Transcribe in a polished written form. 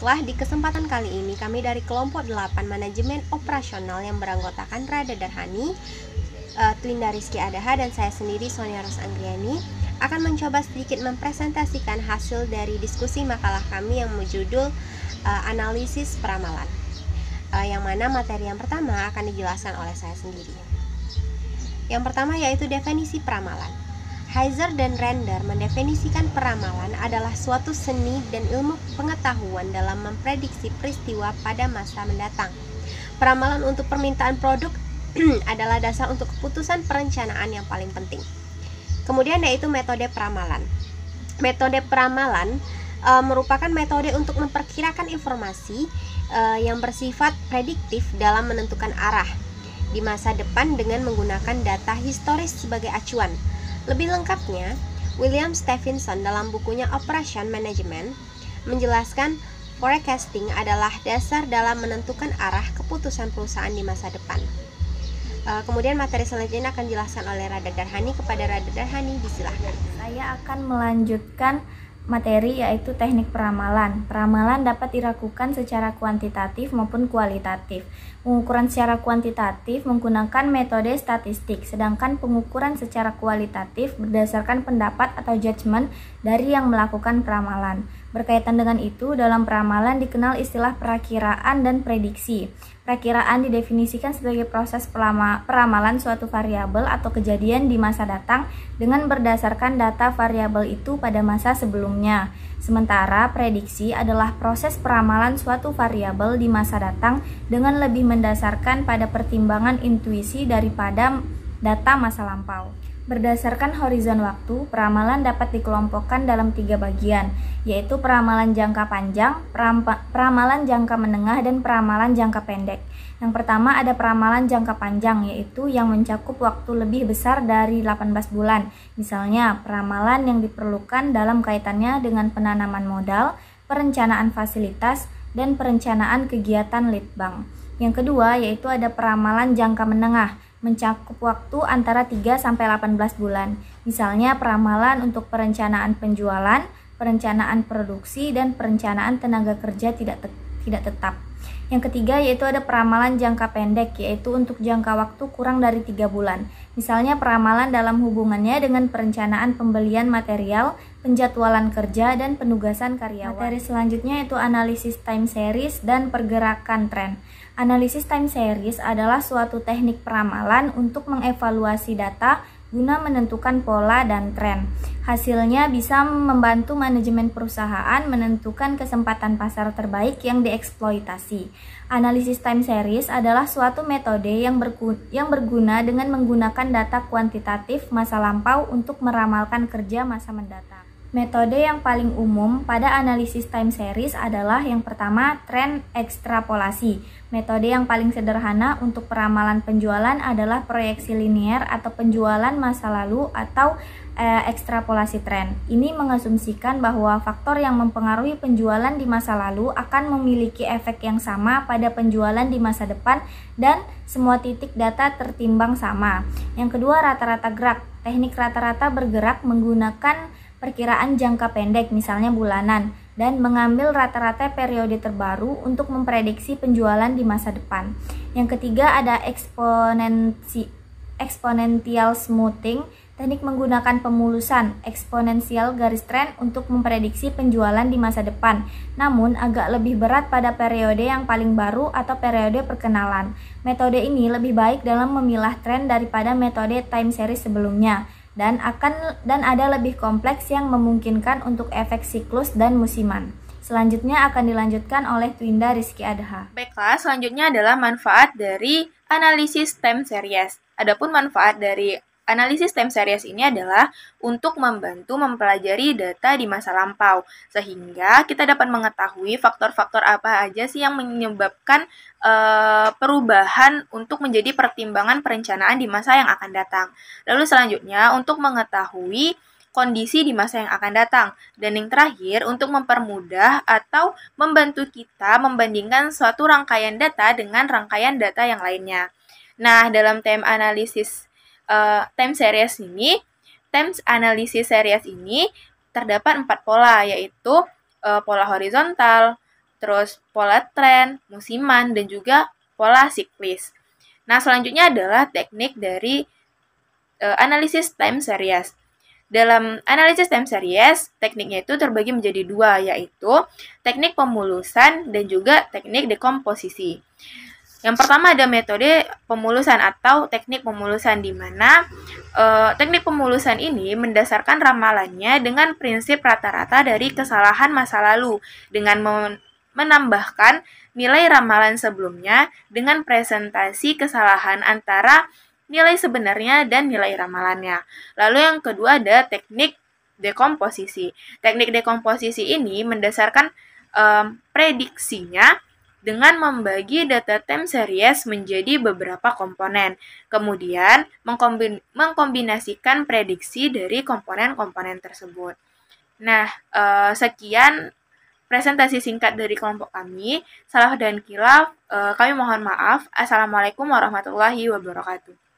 Baiklah, di kesempatan kali ini kami dari kelompok 8 manajemen operasional yang beranggotakan Rada Darhani, Twinda Rizky Adaha, dan saya sendiri Sonia Ros Anggriani akan mencoba sedikit mempresentasikan hasil dari diskusi makalah kami yang berjudul analisis peramalan, yang mana materi yang pertama akan dijelaskan oleh saya sendiri. Yang pertama yaitu definisi peramalan. Heiser dan Render mendefinisikan peramalan adalah suatu seni dan ilmu pengetahuan dalam memprediksi peristiwa pada masa mendatang. Peramalan untuk permintaan produk adalah dasar untuk keputusan perencanaan yang paling penting. Kemudian yaitu metode peramalan. Metode peramalan merupakan metode untuk memperkirakan informasi yang bersifat prediktif dalam menentukan arah di masa depan dengan menggunakan data historis sebagai acuan. Lebih lengkapnya, William Stephenson dalam bukunya Operation Management menjelaskan forecasting adalah dasar dalam menentukan arah keputusan perusahaan di masa depan. Kemudian materi selanjutnya akan dijelaskan oleh Rada Darhani. Kepada Rada Darhani, disilahkan. Saya akan melanjutkan materi yaitu teknik peramalan. Peramalan dapat dilakukan secara kuantitatif maupun kualitatif. Pengukuran secara kuantitatif menggunakan metode statistik, sedangkan pengukuran secara kualitatif berdasarkan pendapat atau judgement dari yang melakukan peramalan. Berkaitan dengan itu, dalam peramalan dikenal istilah perakiraan dan prediksi. Perakiraan didefinisikan sebagai proses peramalan suatu variabel atau kejadian di masa datang dengan berdasarkan data variabel itu pada masa sebelumnya. Sementara prediksi adalah proses peramalan suatu variabel di masa datang dengan lebih mendasarkan pada pertimbangan intuisi daripada data masa lampau. Berdasarkan horizon waktu, peramalan dapat dikelompokkan dalam 3 bagian, yaitu peramalan jangka panjang, peramalan jangka menengah, dan peramalan jangka pendek. Yang pertama ada peramalan jangka panjang, yaitu yang mencakup waktu lebih besar dari 18 bulan. Misalnya, peramalan yang diperlukan dalam kaitannya dengan penanaman modal, perencanaan fasilitas, dan perencanaan kegiatan litbang. Yang kedua yaitu ada peramalan jangka menengah, mencakup waktu antara 3-18 bulan. Misalnya peramalan untuk perencanaan penjualan, perencanaan produksi, dan perencanaan tenaga kerja tidak tetap. Yang ketiga yaitu ada peramalan jangka pendek, yaitu untuk jangka waktu kurang dari 3 bulan. Misalnya peramalan dalam hubungannya dengan perencanaan pembelian material, penjadwalan kerja, dan penugasan karyawan. Materi selanjutnya yaitu analisis time series dan pergerakan tren. Analisis time series adalah suatu teknik peramalan untuk mengevaluasi data guna menentukan pola dan tren. Hasilnya bisa membantu manajemen perusahaan menentukan kesempatan pasar terbaik yang dieksploitasi. Analisis time series adalah suatu metode yang berguna dengan menggunakan data kuantitatif masa lampau untuk meramalkan kerja masa mendatang. Metode yang paling umum pada analisis time series adalah yang pertama, tren ekstrapolasi. Metode yang paling sederhana untuk peramalan penjualan adalah proyeksi linear atau penjualan masa lalu atau ekstrapolasi tren. Ini mengasumsikan bahwa faktor yang mempengaruhi penjualan di masa lalu akan memiliki efek yang sama pada penjualan di masa depan dan semua titik data tertimbang sama. Yang kedua, rata-rata gerak. Teknik rata-rata bergerak menggunakan perkiraan jangka pendek, misalnya bulanan, dan mengambil rata-rata periode terbaru untuk memprediksi penjualan di masa depan. Yang ketiga ada exponential smoothing, teknik menggunakan pemulusan eksponensial garis tren untuk memprediksi penjualan di masa depan, namun agak lebih berat pada periode yang paling baru atau periode perkenalan. Metode ini lebih baik dalam memilah tren daripada metode time series sebelumnya, dan ada lebih kompleks yang memungkinkan untuk efek siklus dan musiman. Selanjutnya akan dilanjutkan oleh Twinda Rizky Adaha. Baiklah, selanjutnya adalah manfaat dari analisis time series. Adapun manfaat dari analisis time series ini adalah untuk membantu mempelajari data di masa lampau, sehingga kita dapat mengetahui faktor-faktor apa aja sih yang menyebabkan perubahan untuk menjadi pertimbangan perencanaan di masa yang akan datang. Lalu selanjutnya untuk mengetahui kondisi di masa yang akan datang. Dan yang terakhir untuk mempermudah atau membantu kita membandingkan suatu rangkaian data dengan rangkaian data yang lainnya. Nah, dalam time analisis series ini terdapat 4 pola, yaitu pola horizontal, terus pola tren, musiman, dan juga pola siklis. Nah, selanjutnya adalah teknik dari analisis time series. Dalam analisis time series, tekniknya itu terbagi menjadi dua, yaitu teknik pemulusan dan juga teknik dekomposisi. Yang pertama ada metode pemulusan atau teknik pemulusan, di mana teknik pemulusan ini mendasarkan ramalannya dengan prinsip rata-rata dari kesalahan masa lalu, dengan menambahkan nilai ramalan sebelumnya dengan presentasi kesalahan antara nilai sebenarnya dan nilai ramalannya. Lalu yang kedua ada teknik dekomposisi. Teknik dekomposisi ini mendasarkan prediksinya dengan membagi data time series menjadi beberapa komponen. Kemudian mengkombinasikan prediksi dari komponen-komponen tersebut. Nah, sekian presentasi singkat dari kelompok kami. Salah dan khilaf, kami mohon maaf. Assalamualaikum warahmatullahi wabarakatuh.